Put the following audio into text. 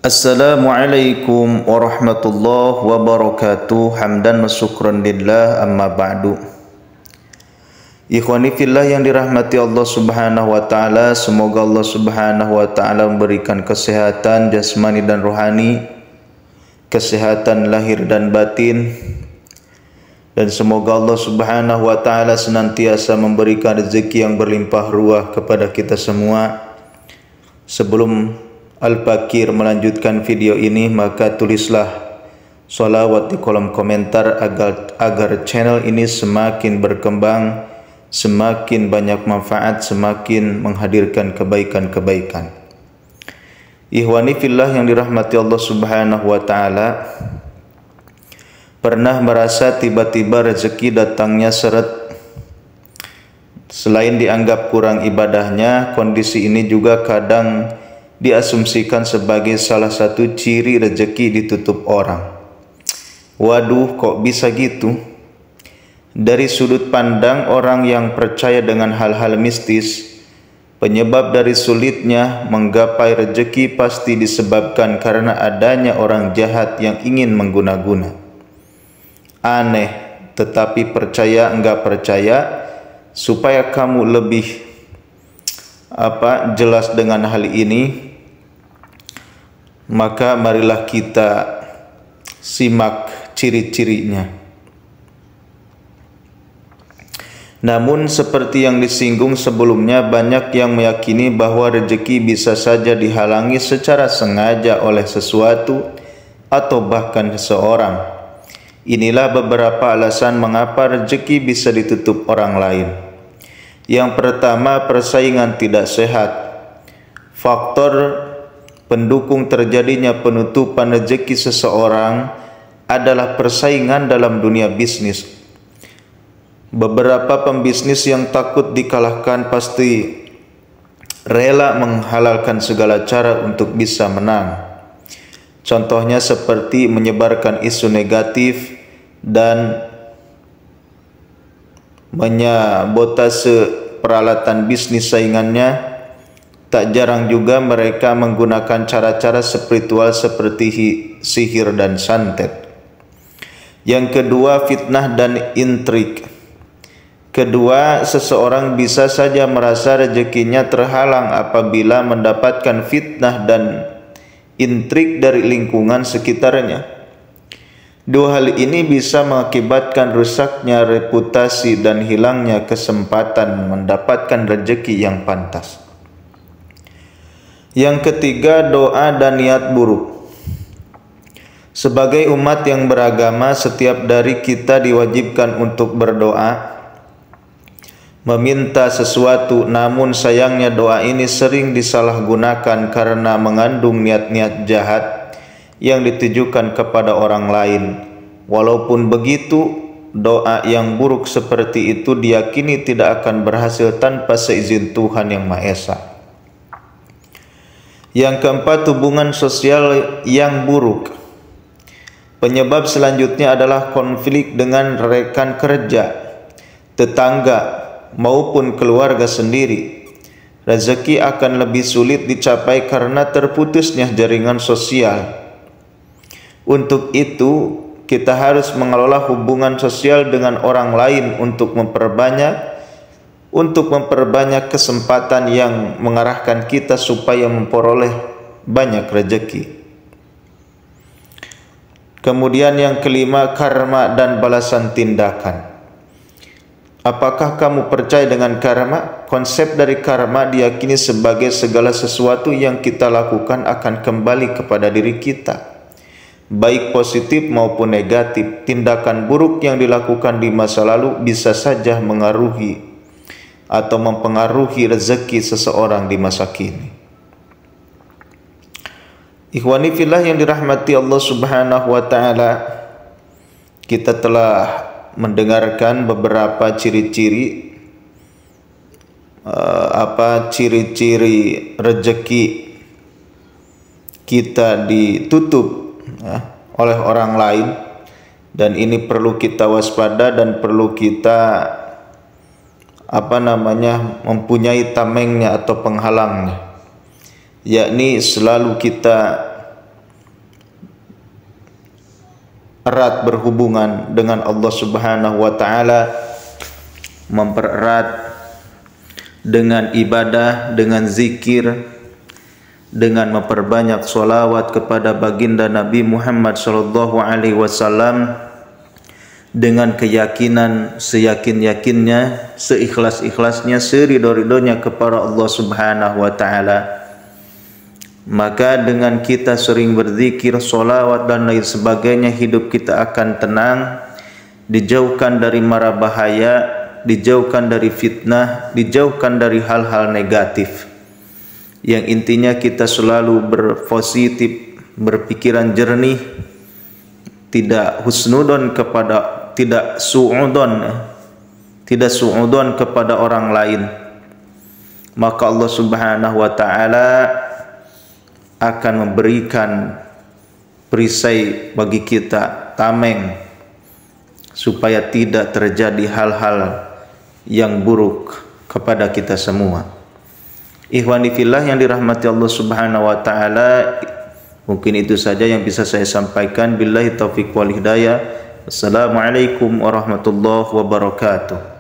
Assalamualaikum warahmatullahi wabarakatuh. Hamdan wa syukran lillah, amma ba'du. Ikhwani fillah yang dirahmati Allah Subhanahu wa taala, semoga Allah Subhanahu wa taala memberikan kesehatan jasmani dan rohani, kesehatan lahir dan batin, dan semoga Allah Subhanahu wa taala senantiasa memberikan rezeki yang berlimpah ruah kepada kita semua. Sebelum Al-Fakir melanjutkan video ini, maka tulislah sholawat di kolom komentar agar channel ini semakin berkembang, semakin banyak manfaat, semakin menghadirkan kebaikan-kebaikan. Ikhwani fillah yang dirahmati Allah Subhanahu wa taala, pernah merasa tiba-tiba rezeki datangnya seret? Selain dianggap kurang ibadahnya, kondisi ini juga kadang diasumsikan sebagai salah satu ciri rezeki ditutup orang. Waduh, kok bisa gitu? Dari sudut pandang orang yang percaya dengan hal-hal mistis, penyebab dari sulitnya menggapai rezeki pasti disebabkan karena adanya orang jahat yang ingin mengguna-guna. Aneh, tetapi percaya enggak percaya, supaya kamu lebih jelas dengan hal ini, maka marilah kita simak ciri-cirinya. Namun seperti yang disinggung sebelumnya, banyak yang meyakini bahwa rezeki bisa saja dihalangi secara sengaja oleh sesuatu atau bahkan seseorang. Inilah beberapa alasan mengapa rezeki bisa ditutup orang lain. Yang pertama, persaingan tidak sehat. Faktor pendukung terjadinya penutupan rezeki seseorang adalah persaingan dalam dunia bisnis. Beberapa pembisnis yang takut dikalahkan pasti rela menghalalkan segala cara untuk bisa menang. Contohnya seperti menyebarkan isu negatif dan menyabotase peralatan bisnis saingannya. Tak jarang juga mereka menggunakan cara-cara spiritual seperti sihir dan santet. Yang kedua, fitnah dan intrik. Kedua, seseorang bisa saja merasa rezekinya terhalang apabila mendapatkan fitnah dan intrik dari lingkungan sekitarnya. Dua hal ini bisa mengakibatkan rusaknya reputasi dan hilangnya kesempatan mendapatkan rezeki yang pantas. Yang ketiga, doa dan niat buruk. Sebagai umat yang beragama, setiap dari kita diwajibkan untuk berdoa, meminta sesuatu, namun sayangnya doa ini sering disalahgunakan karena mengandung niat-niat jahat yang ditujukan kepada orang lain. Walaupun begitu, doa yang buruk seperti itu diyakini tidak akan berhasil tanpa seizin Tuhan Yang Maha Esa. Yang keempat, hubungan sosial yang buruk. Penyebab selanjutnya adalah konflik dengan rekan kerja, tetangga, maupun keluarga sendiri. Rezeki akan lebih sulit dicapai karena terputusnya jaringan sosial. Untuk itu, kita harus mengelola hubungan sosial dengan orang lain untuk memperbanyak kesempatan yang mengarahkan kita supaya memperoleh banyak rezeki. Kemudian yang kelima, karma dan balasan tindakan. Apakah kamu percaya dengan karma? Konsep dari karma diyakini sebagai segala sesuatu yang kita lakukan akan kembali kepada diri kita, baik positif maupun negatif. Tindakan buruk yang dilakukan di masa lalu bisa saja mengaruhi atau mempengaruhi rezeki seseorang di masa kini. Ikhwani fillah yang dirahmati Allah Subhanahu wa taala, kita telah mendengarkan beberapa ciri-ciri ciri-ciri rezeki kita ditutup oleh orang lain, dan ini perlu kita waspada dan perlu kita mempunyai tamengnya atau penghalangnya, yakni selalu kita erat berhubungan dengan Allah Subhanahu wa taala, mempererat dengan ibadah, dengan zikir, dengan memperbanyak sholawat kepada baginda Nabi Muhammad sallallahu alaihi wasallam, dengan keyakinan seyakin-yakinnya, seikhlas-ikhlasnya, seridho-ridhonya kepada Allah Subhanahu wa taala. Maka dengan kita sering berzikir, sholawat dan lain sebagainya, hidup kita akan tenang, dijauhkan dari mara bahaya, dijauhkan dari fitnah, dijauhkan dari hal-hal negatif. Yang intinya kita selalu berpositif, berpikiran jernih, tidak husnudon kepada, tidak suudon kepada orang lain. Maka Allah Subhanahu wa taala akan memberikan perisai bagi kita, tameng, supaya tidak terjadi hal-hal yang buruk kepada kita semua. Ikhwani fillah yang dirahmati Allah Subhanahu wa taala, mungkin itu saja yang bisa saya sampaikan. Billahi taufiq wal hidayah. Assalamualaikum warahmatullahi wabarakatuh.